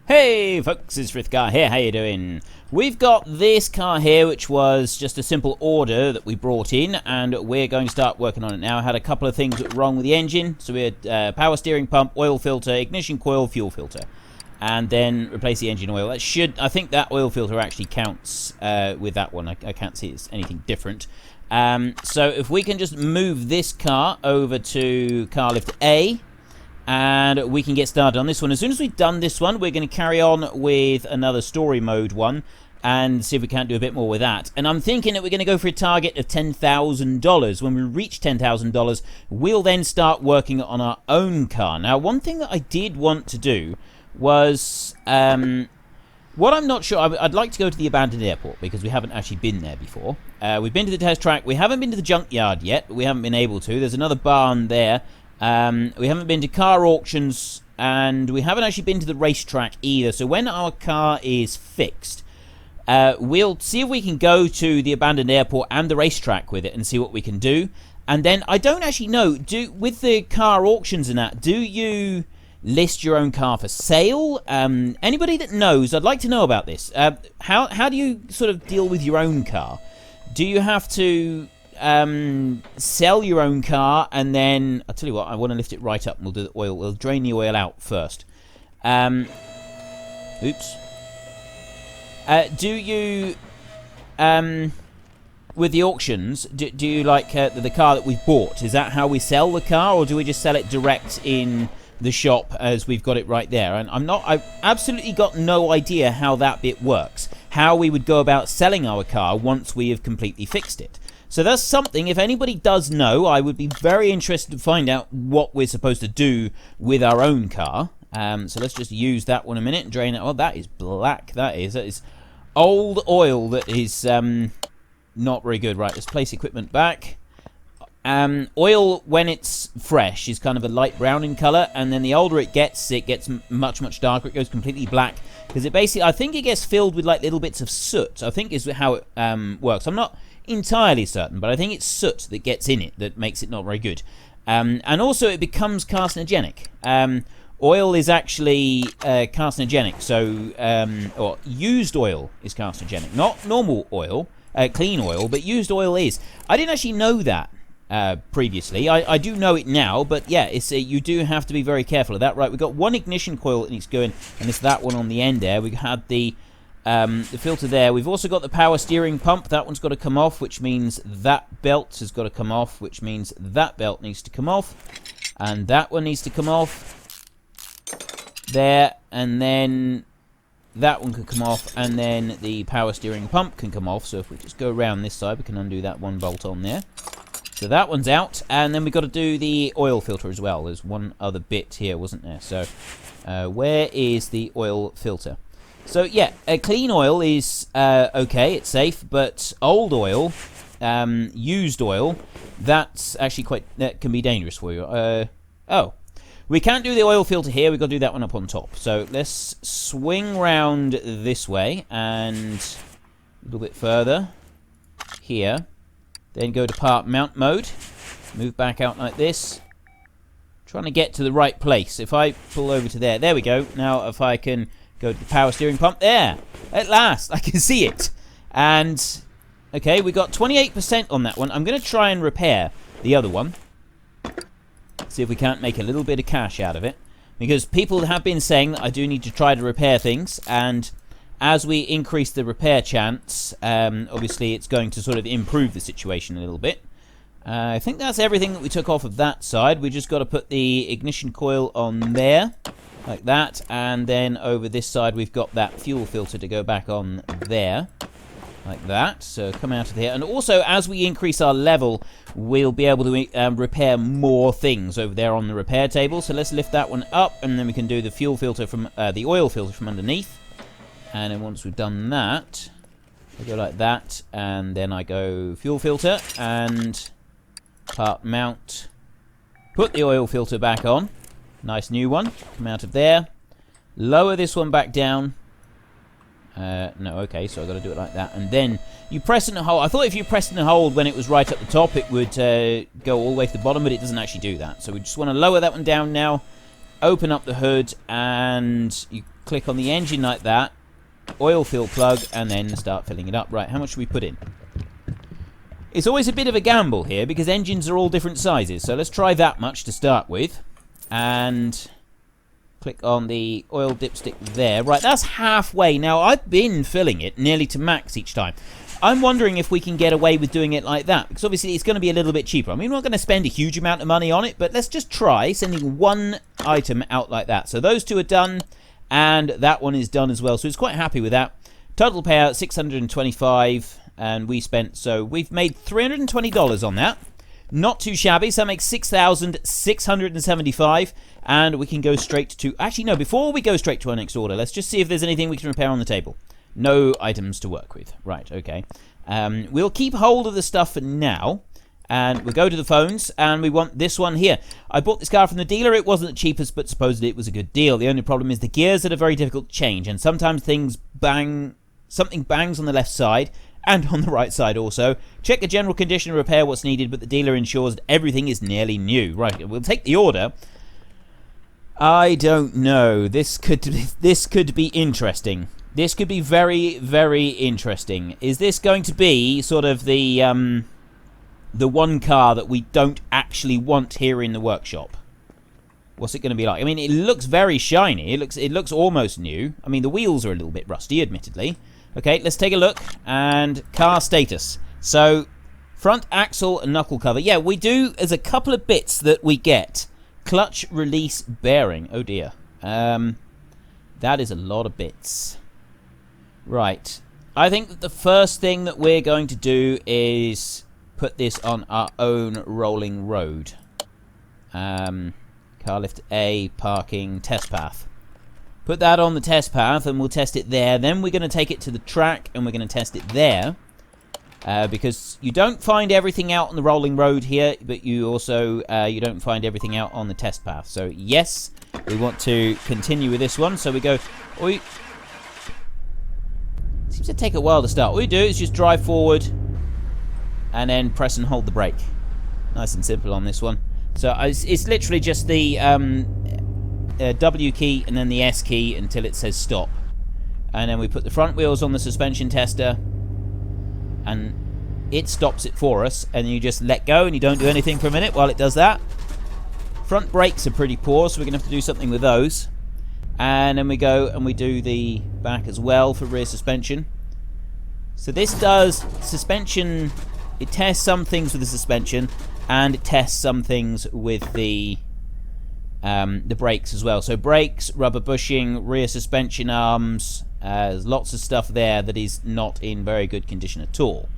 Hey folks, it's Frithgar here, how you doing? We've got this car here, which was just a simple order that we brought in, and we're going to start working on it now. I had a couple of things wrong with the engine, so we had power steering pump, oil filter, ignition coil, fuel filter, and then replace the engine oil. I think that oil filter actually counts with that one. I can't see it's anything different. So if we can just move this car over to car lift A, and we can get started on this one. As soon as we've done this one, we're going to carry on with another story mode one and see if we can't do a bit more with that. And I'm thinking that we're going to go for a target of $10,000. When we reach $10,000, we'll then start working on our own car. Now, one thing that I did want to do was, what I'm not sure, I'd like to go to the abandoned airport because we haven't actually been there before. We've been to the test track. We haven't been to the junkyard yet, but we haven't been able to. There's another barn there. We haven't been to car auctions, and we haven't actually been to the racetrack either. So when our car is fixed, we'll see if we can go to the abandoned airport and the racetrack with it and see what we can do. And then I don't actually know, with the car auctions and that, do you list your own car for sale? Anybody that knows, I'd like to know about this. How do you sort of deal with your own car? Do you have to sell your own car, and then I'll tell you what, I want to lift it right up and we'll do the oil. We'll drain the oil out first. Oops. Do you with the auctions, do you like the car that we've bought, is that how we sell the car, or do we just sell it direct in the shop as we've got it right there? And I've absolutely got no idea how that bit works, how we would go about selling our car once we have completely fixed it. So that's something, if anybody does know, I would be very interested to find out what we're supposed to do with our own car. So let's just use that one a minute and drain it. Oh, that is black. That is old oil that is not very good. Right, let's place equipment back. Oil, when it's fresh, is kind of a light brown in colour, and then the older it gets much, much darker. It goes completely black, because it basically, I think it gets filled with like little bits of soot, I think is how it works. I'm not entirely certain, but I think it's soot that gets in it that makes it not very good. And also it becomes carcinogenic. Oil is actually carcinogenic, so or used oil is carcinogenic, not normal oil, clean oil, but used oil is. I didn't actually know that previously. I do know it now, but yeah, it's you do have to be very careful of that. Right, we've got one ignition coil that needs going, and it's that one on the end there. We had the filter there. We've also got the power steering pump. That one's got to come off, which means that belt has got to come off, which means that belt needs to come off, and that one needs to come off there, and then that one can come off, and then the power steering pump can come off. So if we just go around this side, we can undo that one bolt on there. So that one's out, and then we've got to do the oil filter as well. There's one other bit here, wasn't there? So where is the oil filter? So yeah, clean oil is okay, it's safe, but old oil, used oil, that's actually that can be dangerous for you. Oh, we can't do the oil filter here, we've got to do that one up on top. So let's swing round this way and a little bit further here, then go to part mount mode, move back out like this, trying to get to the right place. If I pull over to there we go. Now if I can go to the power steering pump. There! At last! I can see it! And, okay, we got 28% on that one. I'm going to try and repair the other one. See if we can't make a little bit of cash out of it. Because people have been saying that I do need to try to repair things. And as we increase the repair chance, obviously it's going to sort of improve the situation a little bit. I think that's everything that we took off of that side. We just got to put the ignition coil on there. Like that, and then over this side we've got that fuel filter to go back on there, like that. So come out of here, and also as we increase our level, we'll be able to repair more things over there on the repair table. So let's lift that one up, and then we can do the fuel filter from the oil filter from underneath. And then once we've done that, I go like that, and then I go fuel filter and part mount, put the oil filter back on. Nice new one. Come out of there. Lower this one back down. No, okay, so I've got to do it like that. And then you press and hold. I thought if you pressed and hold when it was right at the top, it would go all the way to the bottom, but it doesn't actually do that. So we just want to lower that one down now, open up the hood, and you click on the engine like that, oil fill plug, and then start filling it up. Right, how much should we put in? It's always a bit of a gamble here because engines are all different sizes. So let's try that much to start with. And click on the oil dipstick there. Right, that's halfway. Now, I've been filling it nearly to max each time. I'm wondering if we can get away with doing it like that, because obviously it's going to be a little bit cheaper. I mean, we're not going to spend a huge amount of money on it, but let's just try sending one item out like that. So those two are done, and that one is done as well. So it's quite happy with that. Total payout, $625, and we spent, so we've made $320 on that. Not too shabby, so that makes $6,675, and we can go straight to, actually no, before we go straight to our next order, let's just see if there's anything we can repair on the table. No items to work with. Right, okay. We'll keep hold of the stuff for now, and we'll go to the phones, and we want this one here. I bought this car from the dealer. It wasn't the cheapest, but supposedly it was a good deal. The only problem is the gears that are very difficult to change, and sometimes things bang, something bangs on the left side, and on the right side also. Check the general condition and repair what's needed, but the dealer ensures that everything is nearly new. Right, we'll take the order. I don't know. This could be interesting. This could be very, very interesting. Is this going to be sort of the one car that we don't actually want here in the workshop? What's it going to be like? I mean, it looks very shiny. It looks almost new. I mean, the wheels are a little bit rusty, admittedly. Okay, let's take a look. And car status. So, front axle and knuckle cover. Yeah, we do. There's a couple of bits that we get. Clutch release bearing. Oh dear. That is a lot of bits. Right. I think that the first thing that we're going to do is put this on our own rolling road. Car lift A, parking, test path. Put that on the test path and we'll test it there. Then we're going to take it to the track and we're going to test it there. Because you don't find everything out on the rolling road here, but you also you don't find everything out on the test path. So yes, we want to continue with this one. So we go... Seems to take a while to start. All you do is just drive forward and then press and hold the brake. Nice and simple on this one. So it's literally just the W key and then the S key until it says stop. And then we put the front wheels on the suspension tester and it stops it for us. And you just let go and you don't do anything for a minute while it does that. Front brakes are pretty poor, so we're going to have to do something with those. And then we go and we do the back as well for rear suspension. So this does suspension. It tests some things with the suspension, and it tests some things with the brakes as well. So brakes, rubber bushing, rear suspension arms. There's lots of stuff there that is not in very good condition at all.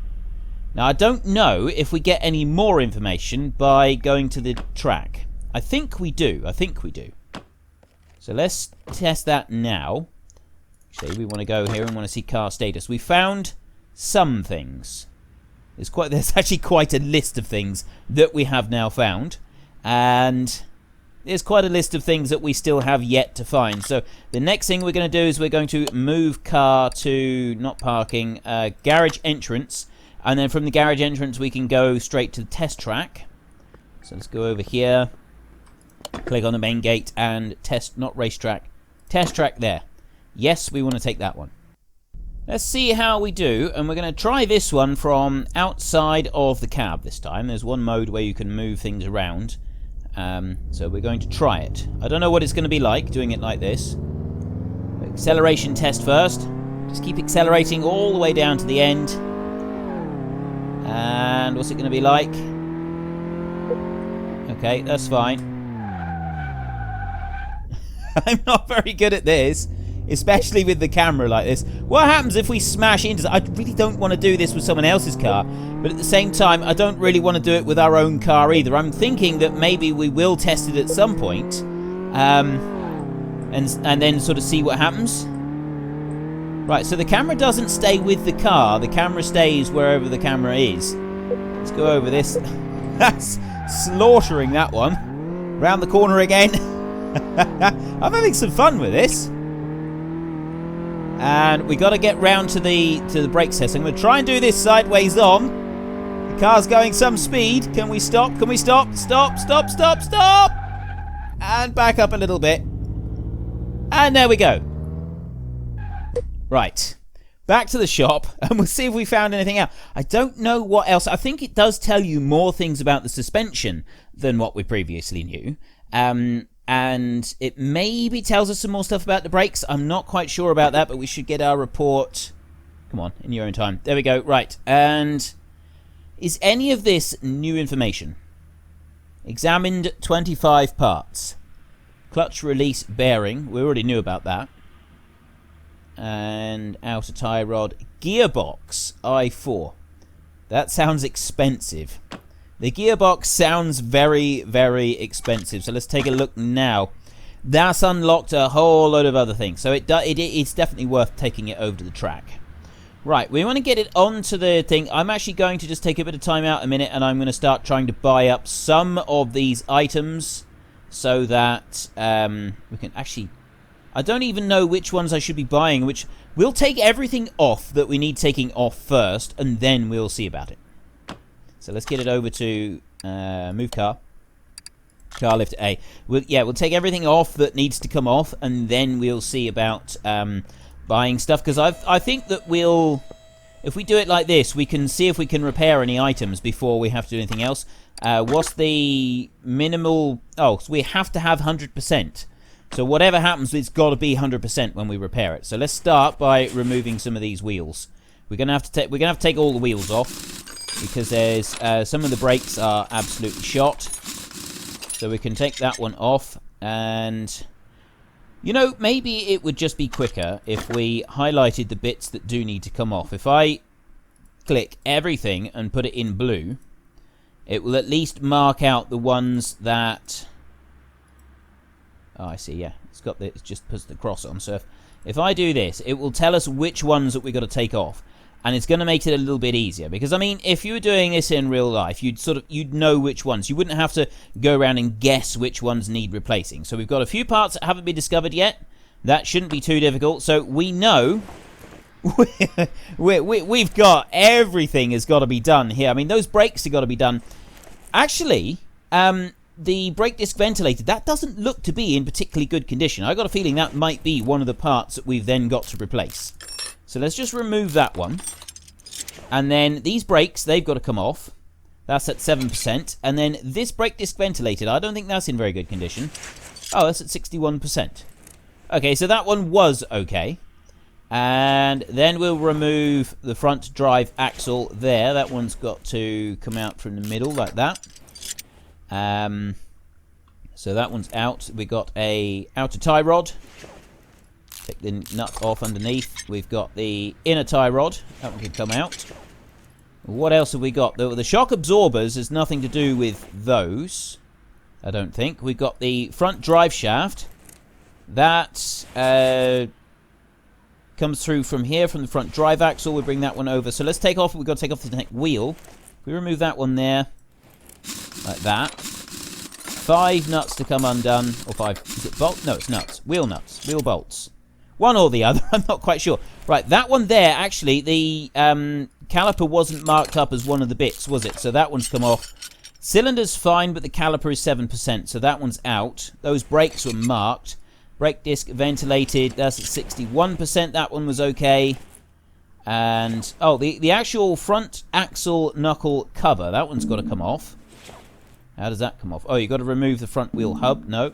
Now I don't know if we get any more information by going to the track. I think we do. So let's test that now. Actually, we want to go here and want to see car status. We found some things. There's actually quite a list of things that we have now found. And there's quite a list of things that we still have yet to find. So the next thing we're going to do is we're going to move car to, not parking, garage entrance. And then from the garage entrance we can go straight to the test track. So let's go over here. Click on the main gate and test, not racetrack, test track there. Yes, we want to take that one. Let's see how we do, and we're going to try this one from outside of the cab this time. There's one mode where you can move things around, so we're going to try it. I don't know what it's going to be like doing it like this. Acceleration test first. Just keep accelerating all the way down to the end. And what's it going to be like? Okay, that's fine. I'm not very good at this, especially with the camera like this. What happens if we smash into... I really don't want to do this with someone else's car, but at the same time, I don't really want to do it with our own car either. I'm thinking that maybe we will test it at some point, and then sort of see what happens. Right, so the camera doesn't stay with the car. The camera stays wherever the camera is. Let's go over this. That's slaughtering that one. Round the corner again. I'm having some fun with this. And we got to get round to the brake test. I'm going to try and do this sideways on. The car's going some speed. Can we stop? Can we stop? Stop, stop, stop, stop! And back up a little bit. And there we go. Right. Back to the shop, and we'll see if we found anything out. I don't know what else. I think it does tell you more things about the suspension than what we previously knew. And it maybe tells us some more stuff about the brakes. I'm not quite sure about that, but we should get our report. Come on, in your own time. There we go. Right. And is any of this new information? Examined 25 parts. Clutch release bearing. We already knew about that. And outer tie rod. Gearbox i4. That sounds expensive. The gearbox sounds very, very expensive. So let's take a look now. That's unlocked a whole load of other things. So it's definitely worth taking it over to the track. Right, we want to get it onto the thing. I'm actually going to just take a bit of time out a minute, and I'm going to start trying to buy up some of these items so that we can actually... I don't even know which ones I should be buying. We'll take everything off that we need taking off first, and then we'll see about it. So let's get it over to move car. Car lift A. We'll take everything off that needs to come off, and then we'll see about buying stuff. Because I think that if we do it like this, we can see if we can repair any items before we have to do anything else. What's the minimal... Oh, so we have to have 100%. So whatever happens, it's got to be 100% when we repair it. So let's start by removing some of these wheels. We're gonna have to take all the wheels off because there's some of the brakes are absolutely shot. So we can take that one off, and you know, maybe it would just be quicker if we highlighted the bits that do need to come off. If I click everything and put it in blue, it will at least mark out the ones that... Oh, I see, yeah. It just puts the cross on. So if I do this, it will tell us which ones that we've got to take off. And it's going to make it a little bit easier. Because, I mean, if you were doing this in real life, you'd know which ones. You wouldn't have to go around and guess which ones need replacing. So we've got a few parts that haven't been discovered yet. That shouldn't be too difficult. So we know we've got everything has got to be done here. I mean, those brakes have got to be done. Actually, the brake disc ventilator, that doesn't look to be in particularly good condition. I got a feeling that might be one of the parts that we've then got to replace. So let's just remove that one. And then these brakes, they've got to come off. That's at 7%. And then this brake disc ventilator, I don't think that's in very good condition. Oh, that's at 61%. Okay, so that one was okay. And then we'll remove the front drive axle there. That one's got to come out from the middle like that. So that one's out. We got a outer tie rod. Take the nut off underneath. We've got the inner tie rod. That one can come out. What else have we got? The shock absorbers has nothing to do with those, I don't think. We've got the front drive shaft. That comes through from here, from the front drive axle. We'll bring that one over. So let's take off. We've got to take off the neck wheel. We remove that one there. Like that. 5 nuts to come undone. Or 5. Is it bolt? No, it's nuts. Wheel nuts. Wheel bolts. One or the other. I'm not quite sure. Right, that one there, actually, the caliper wasn't marked up as one of the bits, was it? So that one's come off. Cylinder's fine, but the caliper is 7%. So that one's out. Those brakes were marked. Brake disc ventilated. That's at 61%. That one was okay. And, oh, the actual front axle knuckle cover. That one's got to come off. How does that come off? Oh, you've got to remove the front wheel hub. No.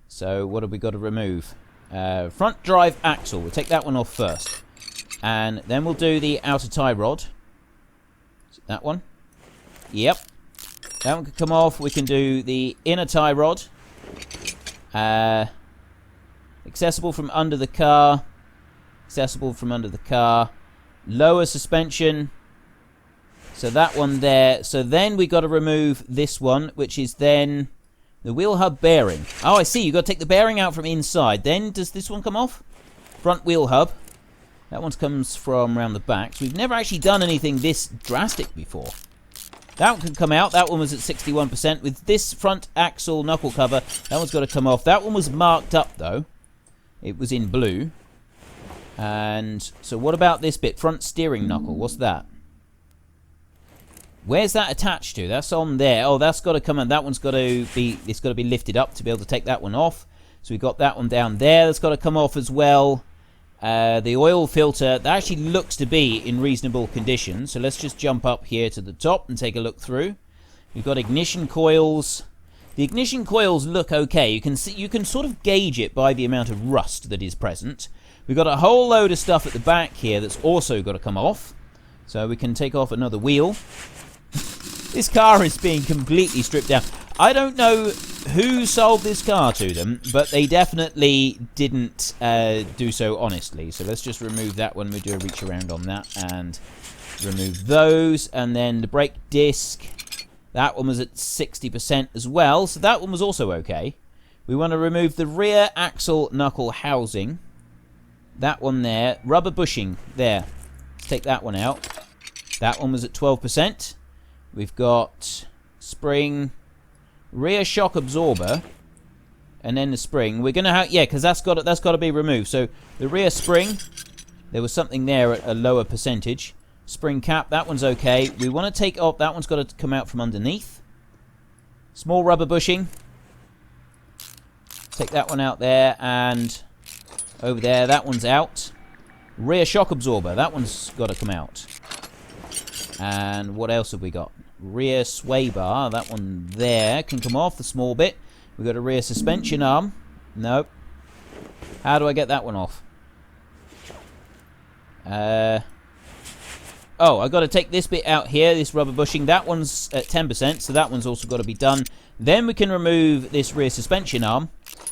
So what have we got to remove? Front drive axle. We'll take that one off first. And then we'll do the outer tie rod. Is it that one? Yep. That one can come off. We can do the inner tie rod. Accessible from under the car. Accessible from under the car. Lower suspension. So that one there. So then we got to remove this one, which is then the wheel hub bearing. Oh, I see. You've got to take the bearing out from inside. Then does this one come off? Front wheel hub. That one comes from around the back. So we've never actually done anything this drastic before. That one can come out. That one was at 61%. With this front axle knuckle cover, that one's got to come off. That one was marked up, though. It was in blue. And so what about this bit? Front steering knuckle. What's that? Where's that attached to? That's on there. Oh, that's got to come on. That one's got to be... It's got to be lifted up to be able to take that one off. So we've got that one down there. That's got to come off as well. The oil filter, that actually looks to be in reasonable condition. So let's just jump up here to the top and take a look through. We've got ignition coils. The ignition coils look okay. You can sort of gauge it by the amount of rust that is present. We've got a whole load of stuff at the back here that's also got to come off. So we can take off another wheel. This car is being completely stripped down. I don't know who sold this car to them, but they definitely didn't do so honestly. So let's just remove that one. We'll do a reach around on that and remove those. And then the brake disc, that one was at 60% as well. So that one was also okay. We want to remove the rear axle knuckle housing. That one there. Rubber bushing there. Let's take that one out. That one was at 12%. We've got spring, rear shock absorber, and then the spring. We're gonna have, yeah, because that's got to be removed. So the rear spring, there was something there at a lower percentage. Spring cap, that one's okay. We want to take off, that one's got to come out from underneath. Small rubber bushing. Take that one out there, and over there, that one's out. Rear shock absorber, that one's got to come out. And what else have we got? Rear sway bar, that one there can come off, the small bit. We've got a rear suspension arm. Nope. How do I get that one off? Oh, I've got to take this bit out here, this rubber bushing. That one's at 10%, so that one's also got to be done. Then we can remove this rear suspension arm.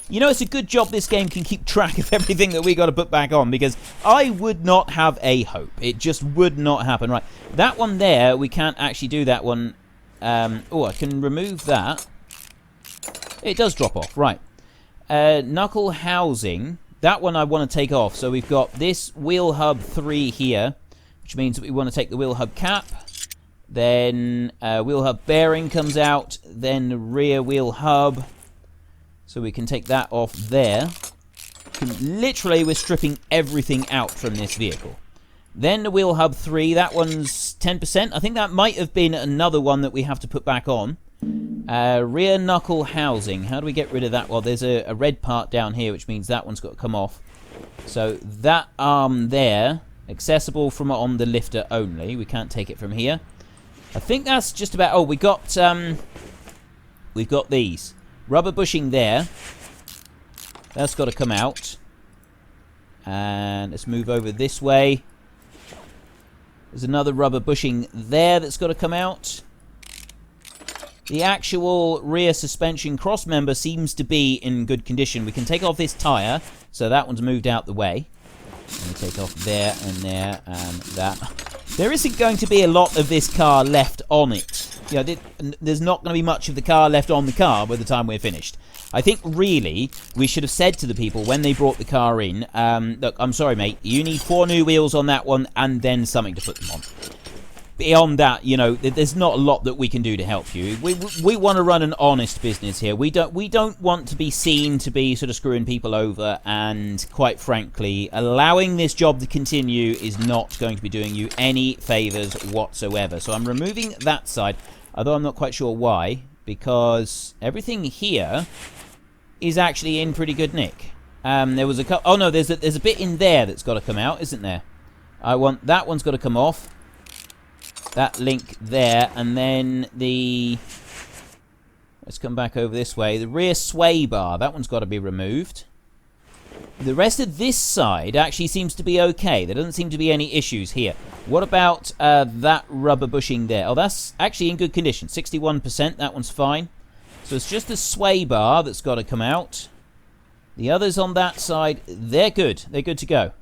You know, it's a good job this game can keep track of everything that we got to put back on, because I would not have a hope. It just would not happen. Right, that one there, we can't actually do that one. Oh, I can remove that. It does drop off, right. Knuckle housing, that one I want to take off. So we've got this wheel hub 3 here, which means that we want to take the wheel hub cap. Then wheel hub bearing comes out. Then the rear wheel hub. So we can take that off there. Literally, we're stripping everything out from this vehicle. Then the wheel hub 3, that one's 10%. I think that might have been another one that we have to put back on. Rear knuckle housing. How do we get rid of that? Well, there's a red part down here, which means that one's got to come off. So that arm there, accessible from on the lifter only. We can't take it from here. I think that's just about... Oh, we've got these. Rubber bushing there. That's got to come out. And let's move over this way. There's another rubber bushing there that's got to come out. The actual rear suspension cross member seems to be in good condition. We can take off this tyre, so that one's moved out the way. And we take off there and that. There isn't going to be a lot of this car left on it. You know, there's not going to be much of the car left on the car by the time we're finished. I think, really, we should have said to the people when they brought the car in, look, I'm sorry, mate, you need 4 new wheels on that one and then something to put them on. Beyond that, you know, there's not a lot that we can do to help you. We want to run an honest business here. We don't want to be seen to be sort of screwing people over, and quite frankly, allowing this job to continue is not going to be doing you any favors whatsoever. So I'm removing that side, although I'm not quite sure why, because everything here is actually in pretty good nick. There was a couple... Oh no, there's a bit in there that's got to come out, isn't there? That one's got to come off. That link there, and then the... Let's come back over this way. The rear sway bar, that one's got to be removed. The rest of this side actually seems to be okay. There doesn't seem to be any issues here. What about that rubber bushing there? Oh, that's actually in good condition. 61%, that one's fine. So it's just the sway bar that's got to come out. The others on that side, they're good. They're good to go.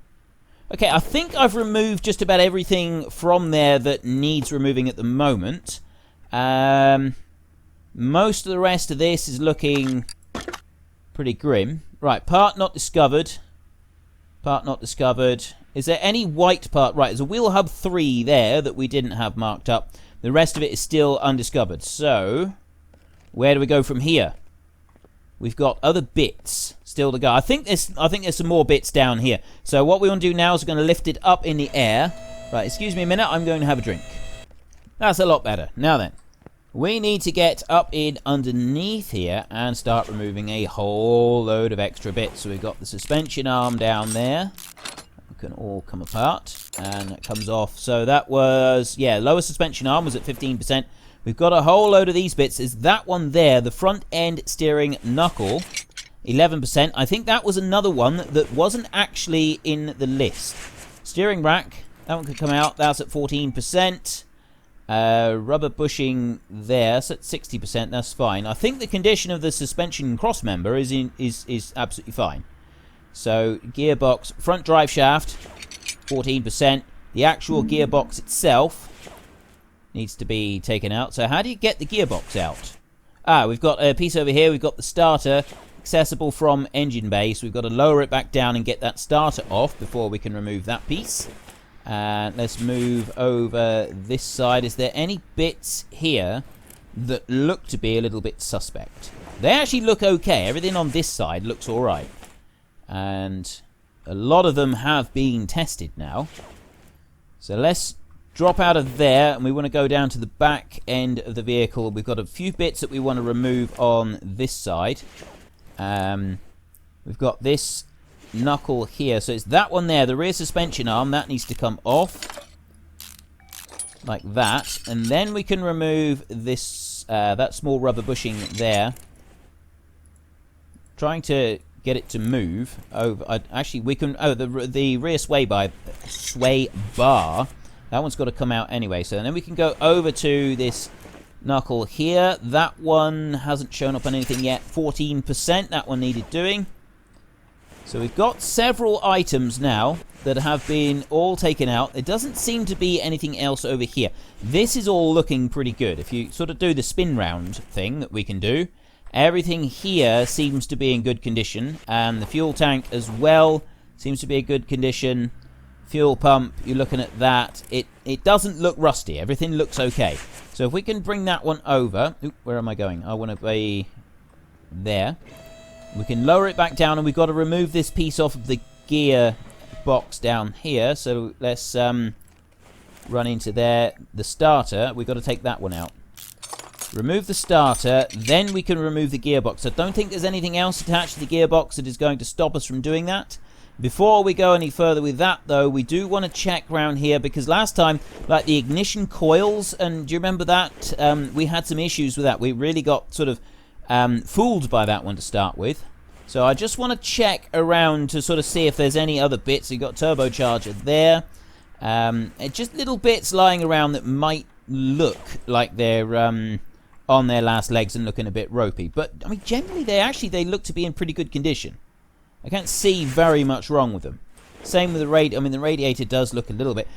Okay, I think I've removed just about everything from there that needs removing at the moment. Most of the rest of this is looking pretty grim. Right, part not discovered. Part not discovered. Is there any white part? Right, there's a wheel hub 3 there that we didn't have marked up. The rest of it is still undiscovered. So, where do we go from here? We've got other bits still to go. I think there's some more bits down here. So what we want to do now is we're going to lift it up in the air. Right, excuse me a minute. I'm going to have a drink. That's a lot better. Now then, we need to get up in underneath here and start removing a whole load of extra bits. So we've got the suspension arm down there. can all come apart, and it comes off. So that was, yeah, lower suspension arm was at 15%. We've got a whole load of these bits. Is that one there, the front end steering knuckle, 11%. I think that was another one that wasn't actually in the list. Steering rack, that one could come out. That's at 14%. Rubber bushing there, so at 60%. That's fine. I think the condition of the suspension cross member is absolutely fine. So gearbox, front drive shaft, 14%. The actual gearbox itself needs to be taken out. So how do you get the gearbox out? We've got a piece over here. We've got the starter accessible from engine bay. So we've got to lower it back down and get that starter off before we can remove that piece. And let's move over this side. Is there any bits here that look to be a little bit suspect? They actually look okay. Everything on this side looks all right. And a lot of them have been tested now. So let's drop out of there, and we want to go down to the back end of the vehicle. We've got a few bits that we want to remove on this side. We've got this knuckle here, so it's that one there, the rear suspension arm. That needs to come off like that, and then we can remove this that small rubber bushing there. Trying to get it to move over. Actually, we can. Oh, the rear sway bar. That one's got to come out anyway. So then we can go over to this knuckle here. That one hasn't shown up on anything yet. 14%. That one needed doing. So we've got several items now that have been all taken out. There doesn't seem to be anything else over here. This is all looking pretty good. If you sort of do the spin round thing that we can do, everything here seems to be in good condition. And the fuel tank as well seems to be in good condition. Fuel pump, you're looking at that. It doesn't look rusty. Everything looks okay. So if we can bring that one over. Oop, where am I going? I want to be there. We can lower it back down, and we've got to remove this piece off of the gear box down here. So let's run into there. The starter, we've got to take that one out. Remove the starter, then we can remove the gearbox. I don't think there's anything else attached to the gearbox that is going to stop us from doing that. Before we go any further with that, though, we do want to check around here, because last time, like the ignition coils, and do you remember that? We had some issues with that. We really got sort of fooled by that one to start with. So I just want to check around to sort of see if there's any other bits. You've got turbocharger there. Just little bits lying around that might look like they're on their last legs and looking a bit ropey. But, I mean, generally they look to be in pretty good condition. I can't see very much wrong with them. Same with the radiator. I mean, the radiator does look a little bit.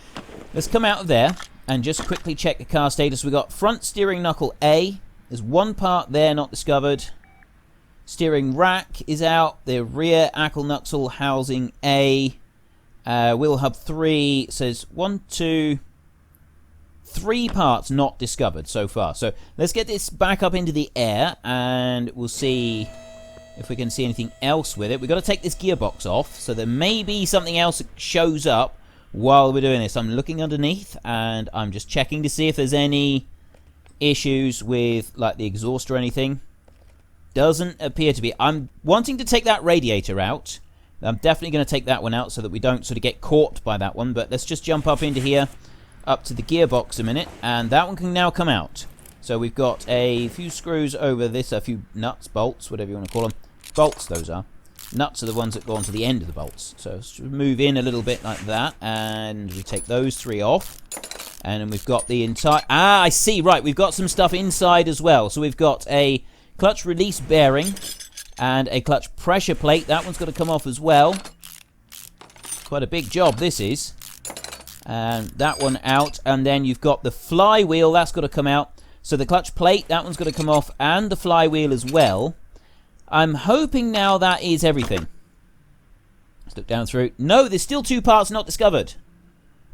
Let's come out of there and just quickly check the car status. We've got front steering knuckle A. There's one part there not discovered. Steering rack is out. The rear axle knuckle housing A. Wheel hub 3 says 1, 2, 3 parts not discovered so far. So let's get this back up into the air, and we'll see if we can see anything else with it. We've got to take this gearbox off, so there may be something else that shows up while we're doing this. I'm looking underneath, and I'm just checking to see if there's any issues with like the exhaust or anything. Doesn't appear to be. I'm wanting to take that radiator out. I'm definitely going to take that one out so that we don't sort of get caught by that one. But let's just jump up into here, up to the gearbox a minute, and that one can now come out. So we've got a few screws over this, a few nuts, bolts, whatever you want to call them. Bolts, those are. Nuts are the ones that go onto the end of the bolts. So let's move in a little bit like that, and we take those 3 off. And then we've got the entire... I see, right, we've got some stuff inside as well. So we've got a clutch release bearing and a clutch pressure plate. That one's got to come off as well. Quite a big job this is. And that one out. And then you've got the flywheel. That's got to come out. So the clutch plate, that one's got to come off. And the flywheel as well. I'm hoping now that is everything. Let's look down through. No, there's still 2 parts not discovered.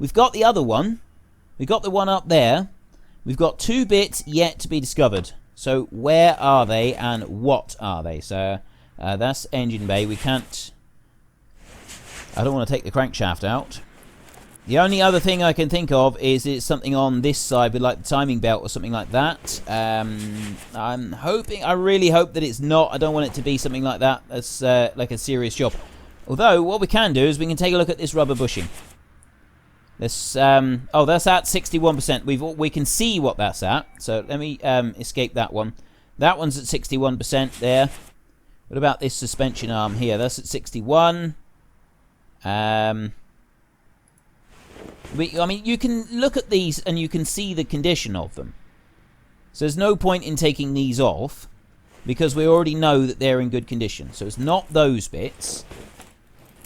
We've got the other one. We've got the one up there. We've got 2 bits yet to be discovered. So where are they and what are they? So that's engine bay. We can't... I don't want to take the crankshaft out. The only other thing I can think of is it's something on this side with like the timing belt or something like that. I'm hoping... I really hope that it's not. I don't want it to be something like that. That's like a serious job. Although, what we can do is we can take a look at this rubber bushing. This, oh, that's at 61%. We can see what that's at. So let me escape that one. That one's at 61% there. What about this suspension arm here? That's at 61. I mean, you can look at these and you can see the condition of them. So there's no point in taking these off because we already know that they're in good condition. So it's not those bits.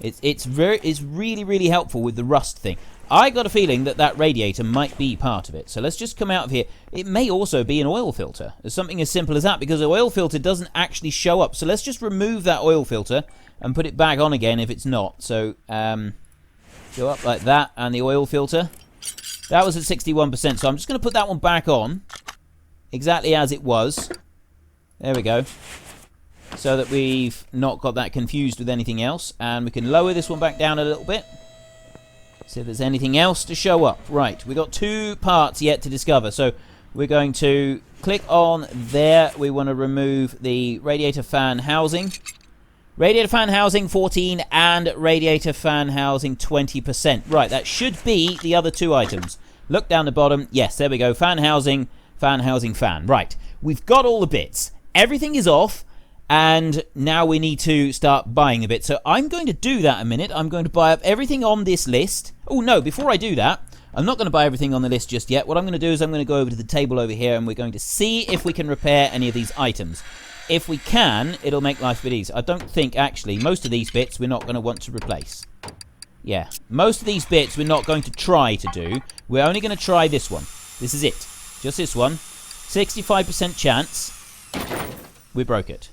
It's really, really helpful with the rust thing. I got a feeling that that radiator might be part of it. So let's just come out of here. It may also be an oil filter. There's something as simple as that because the oil filter doesn't actually show up. So let's just remove that oil filter and put it back on again if it's not. So go up like that and the oil filter. That was at 61%. So I'm just going to put that one back on exactly as it was. There we go. So that we've not got that confused with anything else. And we can lower this one back down a little bit. See if there's anything else to show up. Right, we've got 2 parts yet to discover. So we're going to click on there. We want to remove the radiator fan housing. Radiator fan housing 14 and radiator fan housing 20%. Right, that should be the other 2 items. Look down the bottom. Yes, there we go. Fan housing, fan housing, fan. Right, we've got all the bits. Everything is off. And now we need to start buying a bit. So I'm going to do that a minute. I'm going to buy up everything on this list. Oh, no, before I do that, I'm not going to buy everything on the list just yet. What I'm going to do is I'm going to go over to the table over here and we're going to see if we can repair any of these items. If we can, it'll make life a bit easier. I don't think, actually, most of these bits we're not going to want to replace. Yeah, most of these bits we're not going to try to do. We're only going to try this one. This is it. Just this one. 65% chance. We broke it.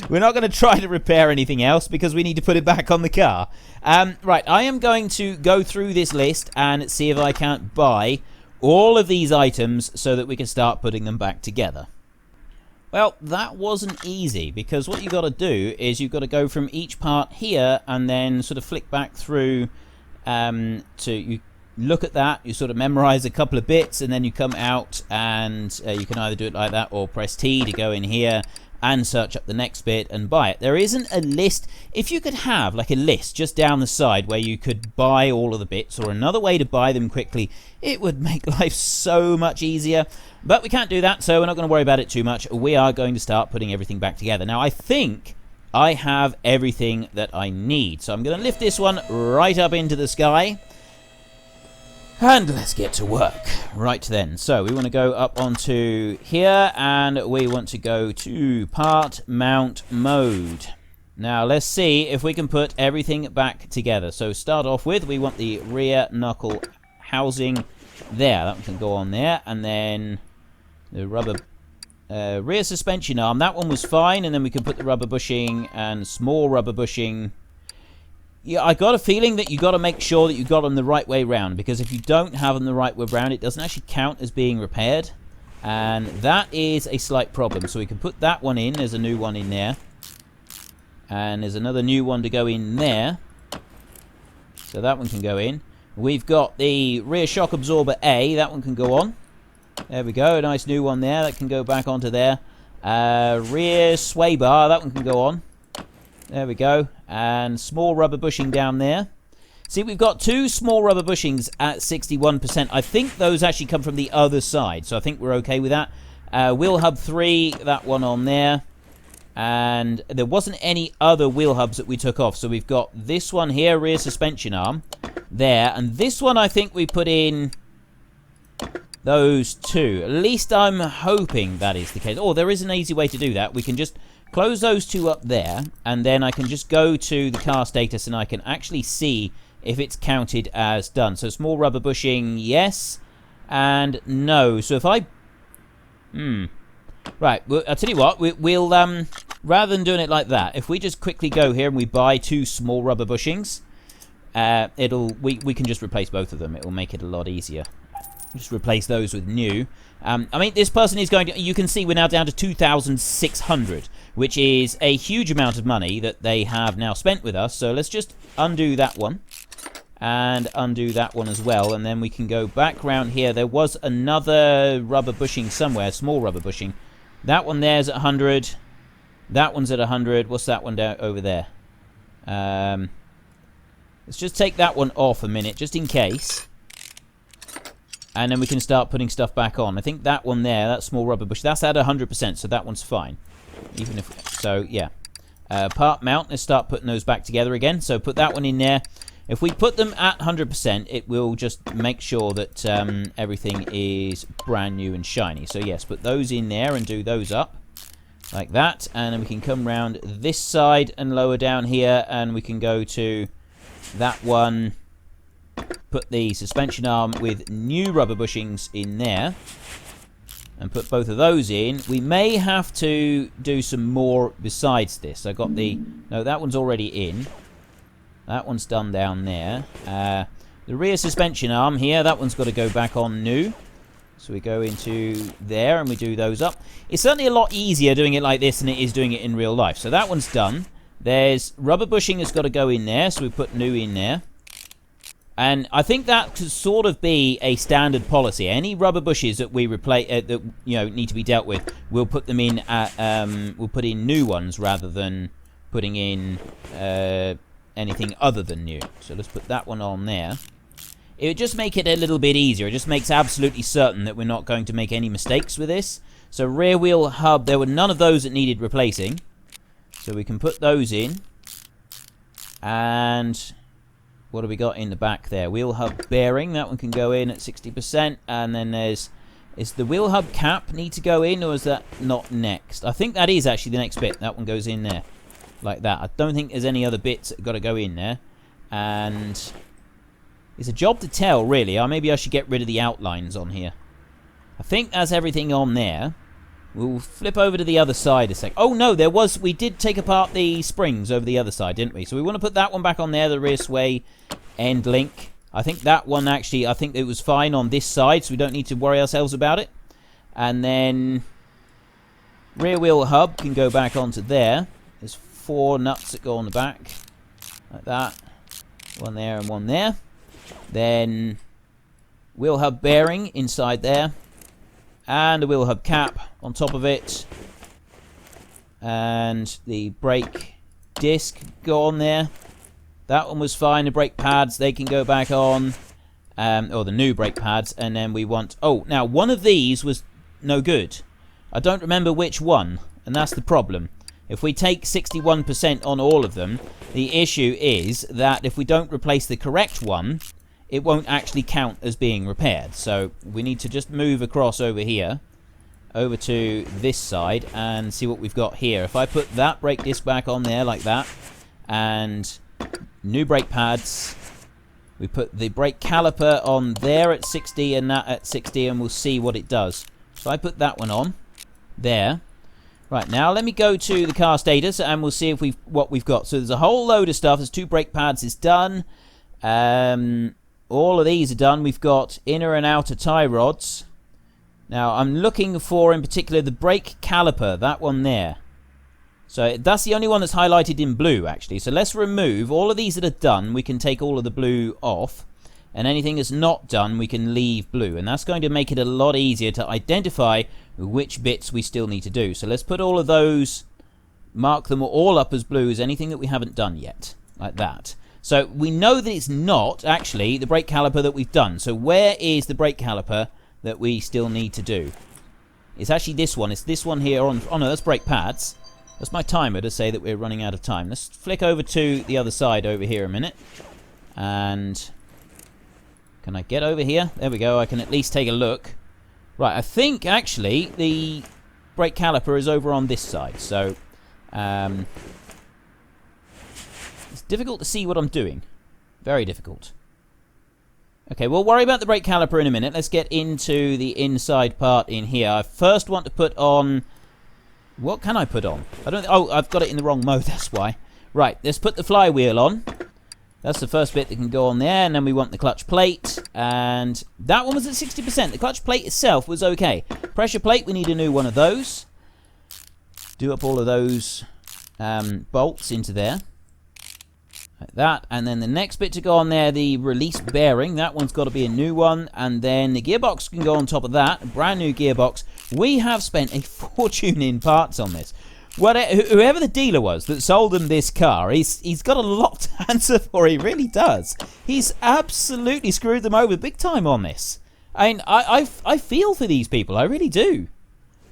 We're not going to try to repair anything else because we need to put it back on the car. Right, I am going to go through this list and see if I can't buy all of these items so that we can start putting them back together. Well, that wasn't easy because what you've got to do is you've got to go from each part here and then sort of flick back through to you look at that, you sort of memorize a couple of bits and then you come out and you can either do it like that or press T to go in here and search up the next bit and buy it. There isn't a list. If you could have like a list just down the side where you could buy all of the bits or another way to buy them quickly, it would make life so much easier. But we can't do that, so we're not going to worry about it too much. We are going to start putting everything back together. Now, I think I have everything that I need. So I'm going to lift this one right up into the sky. And let's get to work. Right then, so we want to go up onto here and we want to go to part mount mode. Now let's see if we can put everything back together. So start off with, we want the rear knuckle housing there. That one can go on there. And then the rubber rear suspension arm. That one was fine. And then we can put the rubber bushing and small rubber bushing. Yeah, I got a feeling that you got to make sure that you got them the right way round, because if you don't have them the right way round, it doesn't actually count as being repaired, and that is a slight problem. So we can put that one in. There's a new one in there, and there's another new one to go in there. So that one can go in. We've got the rear shock absorber A. That one can go on. There we go. A nice new one there. That can go back onto there. Rear sway bar. That one can go on. There we go. And small rubber bushing down there. See, we've got 2 small rubber bushings at 61%. I think those actually come from the other side, so I think we're okay with that. Wheel hub 3, that one on there. And there wasn't any other wheel hubs that we took off. So we've got this one here, rear suspension arm, there. And this one I think we put in those 2. At least I'm hoping that is the case. Oh, there is an easy way to do that. We can just close those 2 up there, and then I can just go to the car status and I can actually see if it's counted as done. So small rubber bushing, yes, and no. So if I... Right, well, I'll tell you what, we'll rather than doing it like that, if we just quickly go here and we buy 2 small rubber bushings, we can just replace both of them. It will make it a lot easier. Just replace those with new. I mean, this person is going to... You can see we're now down to 2,600, which is a huge amount of money that they have now spent with us. So let's just undo that one. And undo that one as well. And then we can go back round here. There was another rubber bushing somewhere, small rubber bushing. That one there's at 100. That one's at 100. What's that one down over there? Let's just take that one off a minute, just in case. And then we can start putting stuff back on. I think that one there, that small rubber bush, that's at 100%, so that one's fine. Even if, so yeah. Part mount, let's start putting those back together again. So put that one in there. If we put them at 100%, it will just make sure that everything is brand new and shiny. So yes, put those in there and do those up. Like that. And then we can come round this side and lower down here. And we can go to that one. Put the suspension arm with new rubber bushings in there. And put both of those in. We may have to do some more besides this. I got the... No, that one's already in. That one's done down there. The rear suspension arm here, that one's got to go back on new. So we go into there and we do those up. It's certainly a lot easier doing it like this than it is doing it in real life. So that one's done. There's rubber bushing has got to go in there. So we put new in there. And I think that could sort of be a standard policy. Any rubber bushes that we replace that need to be dealt with, we'll put them in we'll put in new ones rather than putting in anything other than new. So let's put that one on there. It would just make it a little bit easier. It just makes absolutely certain that we're not going to make any mistakes with this. So rear wheel hub, there were none of those that needed replacing. So we can put those in. And what have we got in the back there? Wheel hub bearing, that one can go in at 60%. And then is the wheel hub cap need to go in, or is that not next? I think that is actually the next bit. That one goes in there. Like that. I don't think there's any other bits that got to go in there. And it's a job to tell, really. Maybe I should get rid of the outlines on here. I think that's everything on there. We'll flip over to the other side a sec. Oh, no, we did take apart the springs over the other side, didn't we? So we want to put that one back on there, the rear sway end link. I think that one actually, I think it was fine on this side, so we don't need to worry ourselves about it. And then rear wheel hub can go back onto there. There's 4 nuts that go on the back. Like that. One there and one there. Then wheel hub bearing inside there. And a wheel hub cap on top of it. And the brake disc go on there. That one was fine. The brake pads, they can go back on. Or the new brake pads. And then we want... Oh, now one of these was no good. I don't remember which one. And that's the problem. If we take 61% on all of them, the issue is that if we don't replace the correct one, it won't actually count as being repaired. So we need to just move across over here, over to this side, and see what we've got here. If I put that brake disc back on there like that, and new brake pads, we put the brake caliper on there at 60 and that at 60, and we'll see what it does. So I put that one on there. Right, now let me go to the car status and we'll see if what we've got. So there's a whole load of stuff. There's 2 brake pads is done. All of these are done. We've got inner and outer tie rods. Now I'm looking for in particular the brake caliper, that one there. So that's the only one that's highlighted in blue actually. So let's remove all of these that are done. We can take all of the blue off. And anything that's not done, we can leave blue. And that's going to make it a lot easier to identify which bits we still need to do. So let's put all of those, mark them all up as blue as anything that we haven't done yet. Like that. So we know that it's not actually the brake caliper that we've done. So where is the brake caliper that we still need to do? It's actually this one. It's this one here on... Oh no, that's brake pads. That's my timer to say that we're running out of time. Let's flick over to the other side over here a minute. And... Can I get over here? There we go. I can at least take a look. Right, I think actually the brake caliper is over on this side. So it's difficult to see what I'm doing. Very difficult. Okay, we'll worry about the brake caliper in a minute. Let's get into the inside part in here. I first want to put on... What can I put on? I don't... Oh, I've got it in the wrong mode. That's why. Right, let's put the flywheel on. That's the first bit that can go on there, and then we want the clutch plate, and that one was at 60%. The clutch plate itself was okay. Pressure plate, we need a new one of those. Do up all of those bolts into there. Like that, and then the next bit to go on there, the release bearing, that one's got to be a new one, and then the gearbox can go on top of that, a brand new gearbox. We have spent a fortune in parts on this. whoever the dealer was that sold him this car, he's got a lot to answer for. He really does. He's absolutely screwed them over big time on this. I mean, I feel for these people. I really do.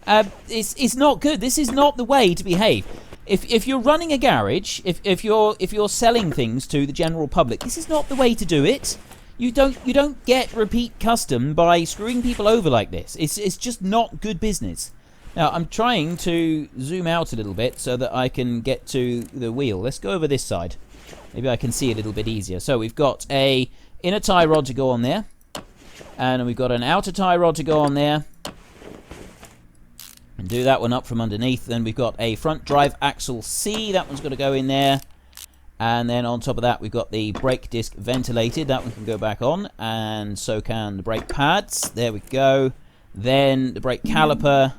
It's not good. This is not the way to behave. If you're running a garage, if you're selling things to the general public, this is not the way to do it. You don't get repeat custom by screwing people over like this. It's just not good business. Now, I'm trying to zoom out a little bit so that I can get to the wheel. Let's go over this side. Maybe I can see a little bit easier. So we've got a inner tie rod to go on there. And we've got an outer tie rod to go on there. And do that one up from underneath. Then we've got a front drive axle C. That one's got to go in there. And then on top of that, we've got the brake disc ventilated. That one can go back on. And so can the brake pads. There we go. Then the brake caliper.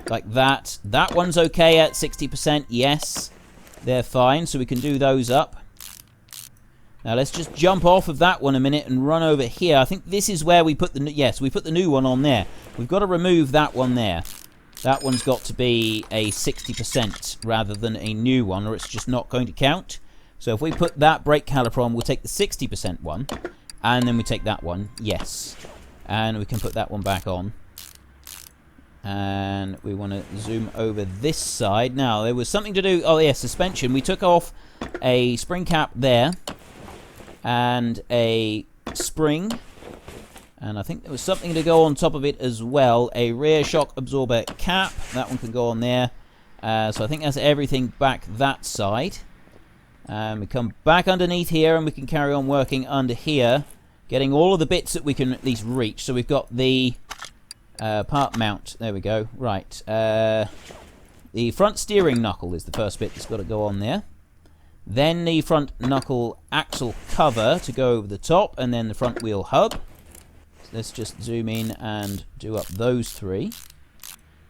Like that. That one's okay at 60%. Yes. They're fine. So we can do those up. Now let's just jump off of that one a minute and run over here. I think this is where we put the... Yes, we put the new one on there. We've got to remove that one there. That one's got to be a 60% rather than a new one, or it's just not going to count. So if we put that brake caliper on, we'll take the 60% one. And then we take that one. Yes. And we can put that one back on. And we want to zoom over this side. Now, there was something to do... Oh, yeah, suspension. We took off a spring cap there. And a spring. And I think there was something to go on top of it as well. A rear shock absorber cap. That one can go on there. So I think that's everything back that side. And we come back underneath here and we can carry on working under here. Getting all of the bits that we can at least reach. So we've got the part mount. There we go. Right. The front steering knuckle is the first bit that's got to go on there. Then the front knuckle axle cover to go over the top, and then the front wheel hub. So let's just zoom in and do up those three.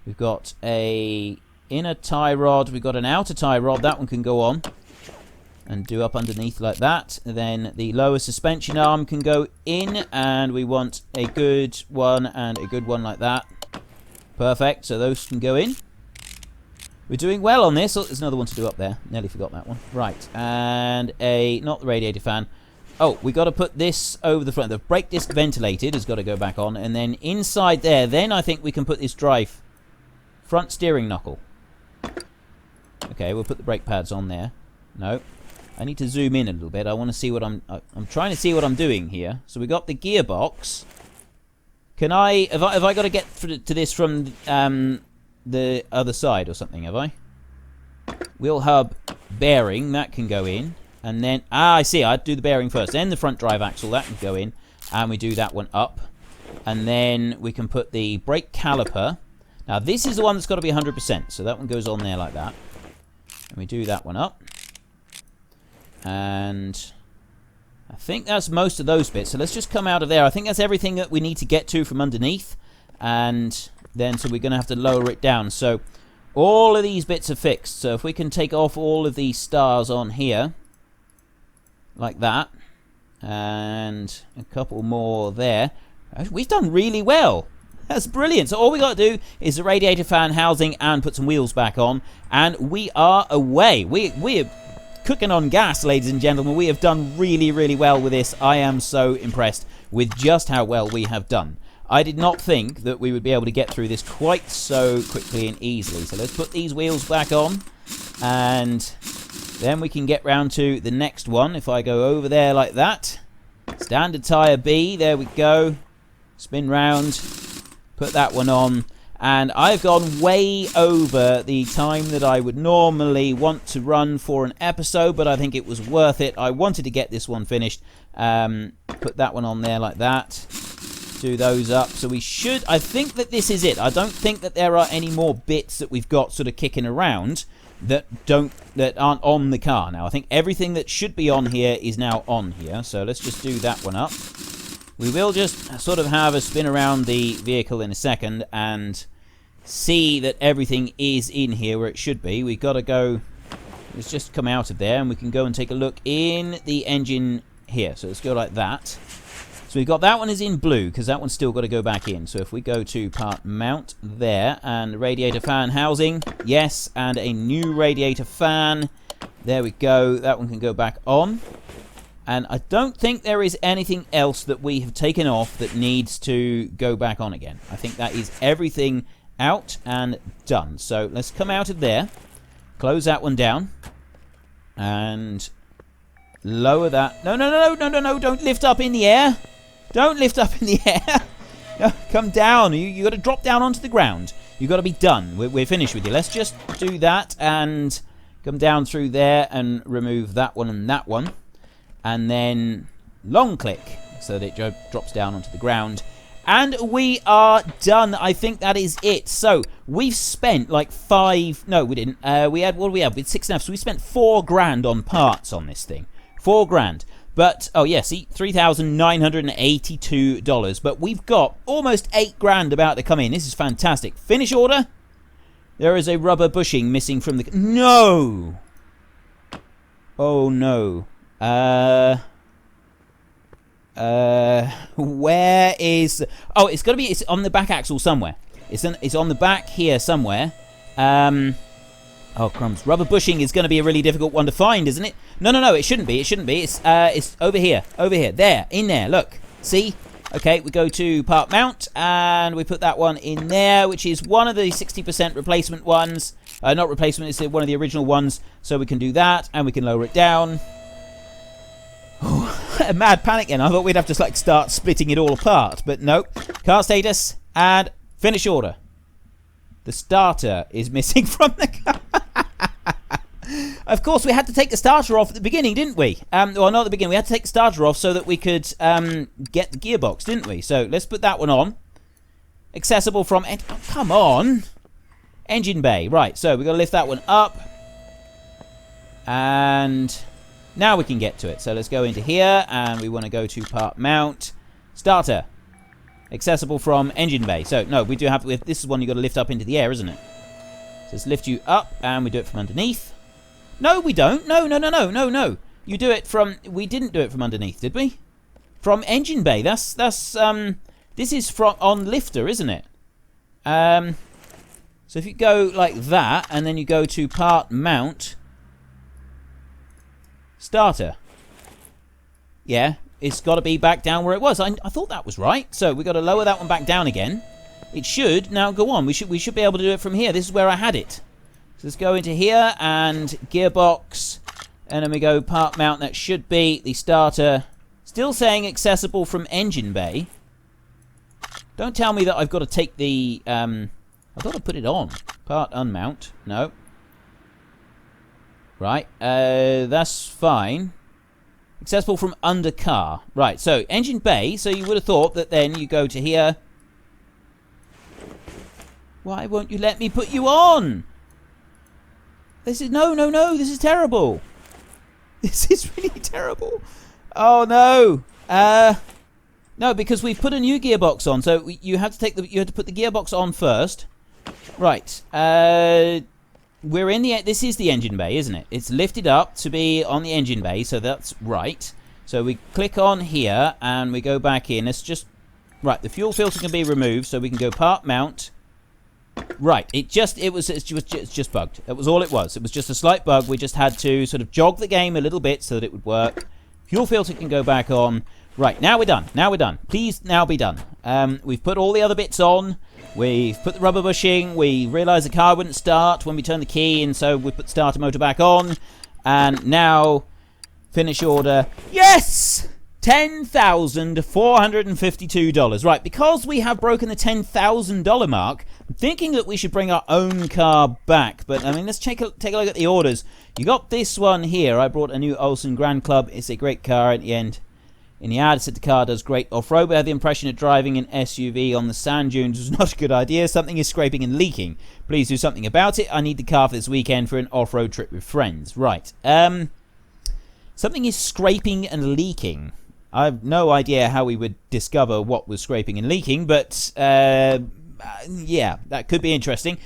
We've got a inner tie rod, we've got an outer tie rod, that one can go on and do up underneath like that. And then the lower suspension arm can go in, and we want a good one and a good one like that. Perfect, so those can go in. We're doing well on this. Oh, there's another one to do up there. Nearly forgot that one. Right. And not the radiator fan. Oh, we got to put this over the front. The brake disc ventilated has got to go back on. And then inside there, then I think we can put this drive. Front steering knuckle. Okay, we'll put the brake pads on there. No. I need to zoom in a little bit. I want to see what I'm trying to see what I'm doing here. So we got the gearbox. Can I... Have I got to get to this from... the other side or something, have I? Wheel hub bearing, that can go in. And then, I see, I'd do the bearing first. Then the front drive axle, that can go in. And we do that one up. And then we can put the brake caliper. Now, this is the one that's got to be 100%. So that one goes on there like that. And we do that one up. And I think that's most of those bits. So let's just come out of there. I think that's everything that we need to get to from underneath. And... then so we're going to have to lower it down. So all of these bits are fixed. So if we can take off all of these stars on here like that, and a couple more there, we've done really well. That's brilliant. So all we got to do is the radiator fan housing and put some wheels back on, and we are away. We're cooking on gas, ladies and gentlemen. We have done really, really well with this. I am so impressed with just how well we have done. I did not think that we would be able to get through this quite so quickly and easily. So let's put these wheels back on. And then we can get round to the next one. If I go over there like that. Standard tyre B. There we go. Spin round. Put that one on. And I've gone way over the time that I would normally want to run for an episode. But I think it was worth it. I wanted to get this one finished. Put that one on there like that. Do those up. So we should... I think that this is it. I don't think that there are any more bits that we've got sort of kicking around that aren't on the car now. I think everything that should be on here is now on here. So let's just do that one up. We will just sort of have a spin around the vehicle in a second and see that everything is in here where it should be. We've got to go... Let's just come out of there and we can go and take a look in the engine here. So let's go like that. So we've got that one is in blue because that one's still got to go back in. So if we go to part mount there and radiator fan housing, yes, and a new radiator fan. There we go. That one can go back on. And I don't think there is anything else that we have taken off that needs to go back on again. I think that is everything out and done. So let's come out of there, close that one down, and lower that. No, don't lift up in the air. Don't lift up in the air. No, come down. You got to drop down onto the ground. You got to be done. We're finished with you. Let's just do that and come down through there and remove that one and that one. And then long click so that it drops down onto the ground. And we are done. I think that is it. So we've spent like 5... No, we didn't. We had... What do we have? We had 6.5. So we spent $4,000 on parts on this thing. $4,000. But, oh yeah, see, $3,982. But we've got almost $8,000 about to come in. This is fantastic. Finish order. There is a rubber bushing missing from the... No! Oh, no. Where is... Oh, it's got to be... It's on the back axle somewhere. It's on the back here somewhere. Oh, crumbs. Rubber bushing is going to be a really difficult one to find, isn't it? No, it shouldn't be. It shouldn't be. It's over here. Over here. There. In there. Look. See? Okay, we go to part mount, and we put that one in there, which is one of the 60% replacement ones. Not replacement, it's one of the original ones. So we can do that, and we can lower it down. A mad panic then. I thought we'd have to like start splitting it all apart, but no. Car status, and finish order. The starter is missing from the car. Of course, we had to take the starter off at the beginning, didn't we? Well, not at the beginning. We had to take the starter off so that we could get the gearbox, didn't we? So let's put that one on. Accessible from... Oh, come on. Engine bay. Right, so we've got to lift that one up. And now we can get to it. So let's go into here, and we want to go to part mount. Starter. Accessible from engine bay. So, no, we do have... This is one you've got to lift up into the air, isn't it? So let's lift you up, and we do it from underneath. No, we don't. No. You do it from... We didn't do it from underneath, did we? From engine bay. That's this is from on lifter, isn't it? So if you go like that, and then you go to part mount... Starter. Yeah, it's got to be back down where it was. I thought that was right. So we've got to lower that one back down again. It should now go on. We should be able to do it from here. This is where I had it. So let's go into here and gearbox, and then we go part mount. That should be the starter. Still saying accessible from engine bay. Don't tell me that I've got to take the... I've got to put it on. Part unmount. No. Right. That's fine. Accessible from under car. Right. So engine bay. So you would have thought that then you go to here. Why won't you let me put you on? This is... No. This is terrible. This is really terrible. Oh, no. No, because we've put a new gearbox on. So you have to take the... You have to put the gearbox on first. Right. We're in the... This is the engine bay, isn't it? It's lifted up to be on the engine bay. So that's right. So we click on here and we go back in. Let's just... Right. The fuel filter can be removed. So we can go part mount... Right, it's just bugged. That was all it was. It was just a slight bug. We just had to sort of jog the game a little bit so that it would work. Fuel filter can go back on. Right, now we're done. Now we're done. Please, now be done. We've put all the other bits on. We've put the rubber bushing. We realised the car wouldn't start when we turned the key, and so we put the starter motor back on. And now, finish order. Yes! $10,452. Right, because we have broken the $10,000 mark, I'm thinking that we should bring our own car back. But, I mean, let's take a look at the orders. You got this one here. I brought a new Olsen Grand Club. It's a great car at the end. In the ad, it said the car does great off-road, but I had the impression that driving an SUV on the sand dunes was not a good idea. Something is scraping and leaking. Please do something about it. I need the car for this weekend for an off-road trip with friends. Right. Something is scraping and leaking. I have no idea how we would discover what was scraping and leaking, but yeah, that could be interesting.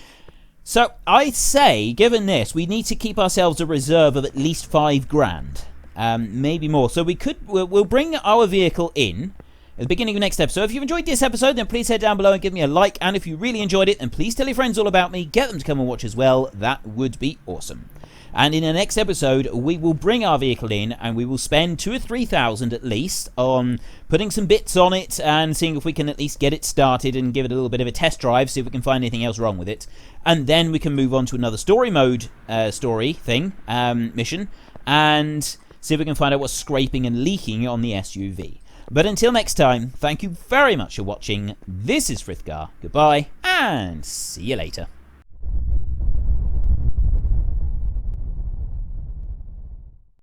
So I'd say, given this, we need to keep ourselves a reserve of at least $5,000, maybe more. So we'll bring our vehicle in, at the beginning of the next episode. If you've enjoyed this episode, then please head down below and give me a like. And if you really enjoyed it, then please tell your friends all about me. Get them to come and watch as well. That would be awesome. And in the next episode, we will bring our vehicle in and we will spend 2,000 or 3,000 at least on putting some bits on it and seeing if we can at least get it started and give it a little bit of a test drive, see if we can find anything else wrong with it. And then we can move on to another story mode mission and see if we can find out what's scraping and leaking on the SUV. But until next time, thank you very much for watching. This is Frithgar. Goodbye, and see you later.